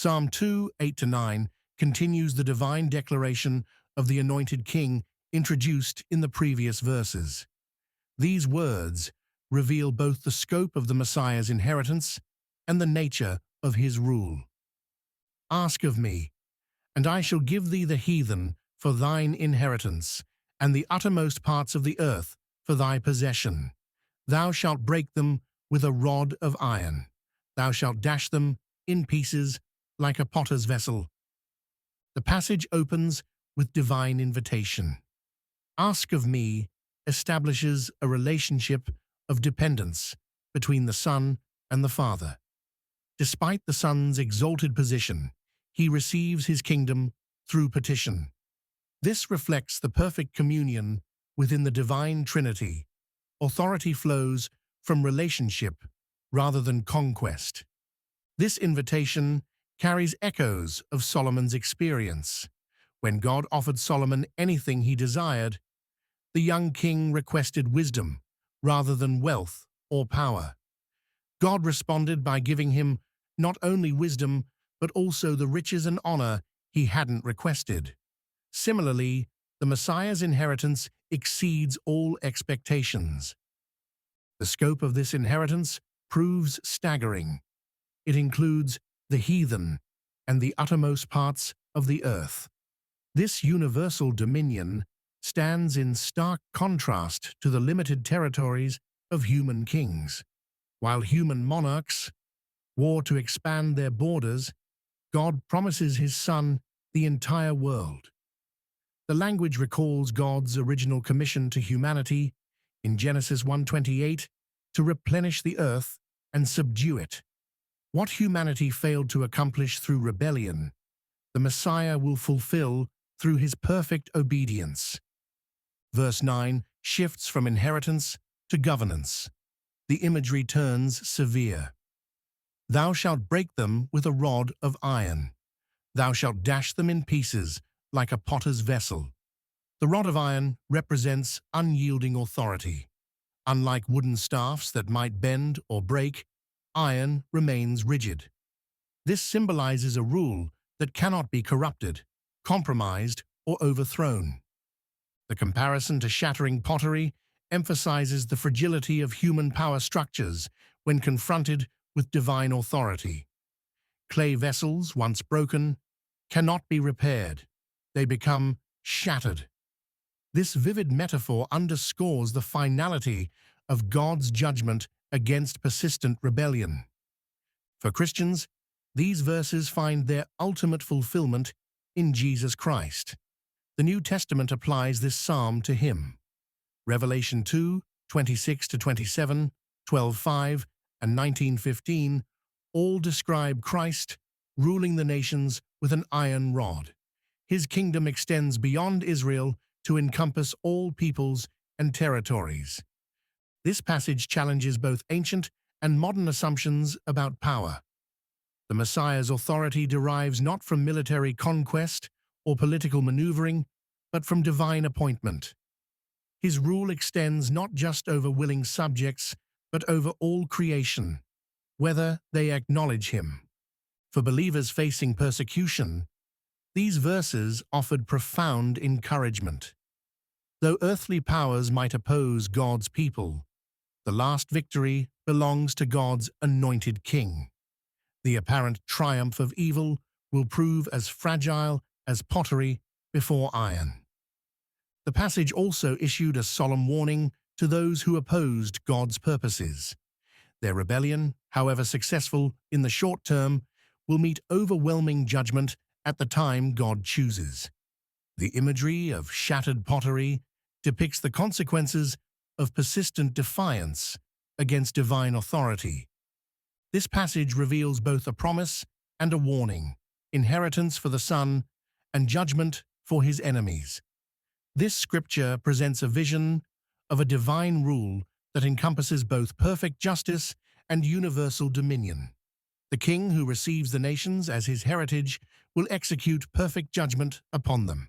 Psalm 2, 8-9 continues the divine declaration of the anointed king introduced in the previous verses. These words reveal both the scope of the Messiah's inheritance and the nature of his rule. Ask of me, and I shall give thee the heathen for thine inheritance, and the uttermost parts of the earth for thy possession. Thou shalt break them with a rod of iron. Thou shalt dash them in pieces like a potter's vessel. The passage opens with divine invitation. Ask of me establishes a relationship of dependence between the Son and the Father. Despite the Son's exalted position, he receives his kingdom through petition. This reflects the perfect communion within the divine Trinity. Authority flows from relationship rather than conquest. This invitation carries echoes of Solomon's experience. When God offered Solomon anything he desired, the young king requested wisdom rather than wealth or power. God responded by giving him not only wisdom, but also the riches and honor he hadn't requested. Similarly, the Messiah's inheritance exceeds all expectations. The scope of this inheritance proves staggering. It includes the heathen and the uttermost parts of the earth. This universal dominion stands in stark contrast to the limited territories of human kings. While human monarchs war to expand their borders, God promises his Son the entire world. The language recalls God's original commission to humanity in Genesis 1:28 to replenish the earth and subdue it. What humanity failed to accomplish through rebellion, the Messiah will fulfill through his perfect obedience. Verse 9 shifts from inheritance to governance. The imagery turns severe. Thou shalt break them with a rod of iron. Thou shalt dash them in pieces like a potter's vessel. The rod of iron represents unyielding authority. Unlike wooden staffs that might bend or break, iron remains rigid. This symbolizes a rule that cannot be corrupted, compromised, or overthrown. The comparison to shattering pottery emphasizes the fragility of human power structures when confronted with divine authority. Clay vessels, once broken, cannot be repaired. They become shattered. This vivid metaphor underscores the finality of God's judgment against persistent rebellion. For Christians, these verses find their ultimate fulfillment in Jesus Christ. The New Testament applies this psalm to him. Revelation 2:26-27, 12:5, and 19:15 all describe Christ ruling the nations with an iron rod. His kingdom extends beyond Israel to encompass all peoples and territories. This passage challenges both ancient and modern assumptions about power. The Messiah's authority derives not from military conquest or political maneuvering, but from divine appointment. His rule extends not just over willing subjects, but over all creation, whether they acknowledge him. For believers facing persecution, these verses offered profound encouragement. Though earthly powers might oppose God's people, the last victory belongs to God's anointed king. The apparent triumph of evil will prove as fragile as pottery before iron. The passage also issued a solemn warning to those who opposed God's purposes. Their rebellion, however successful in the short term, will meet overwhelming judgment at the time God chooses. The imagery of shattered pottery depicts the consequences of persistent defiance against divine authority. This passage reveals both a promise and a warning, inheritance for the Son and judgment for his enemies. This scripture presents a vision of a divine rule that encompasses both perfect justice and universal dominion. The king who receives the nations as his heritage will execute perfect judgment upon them.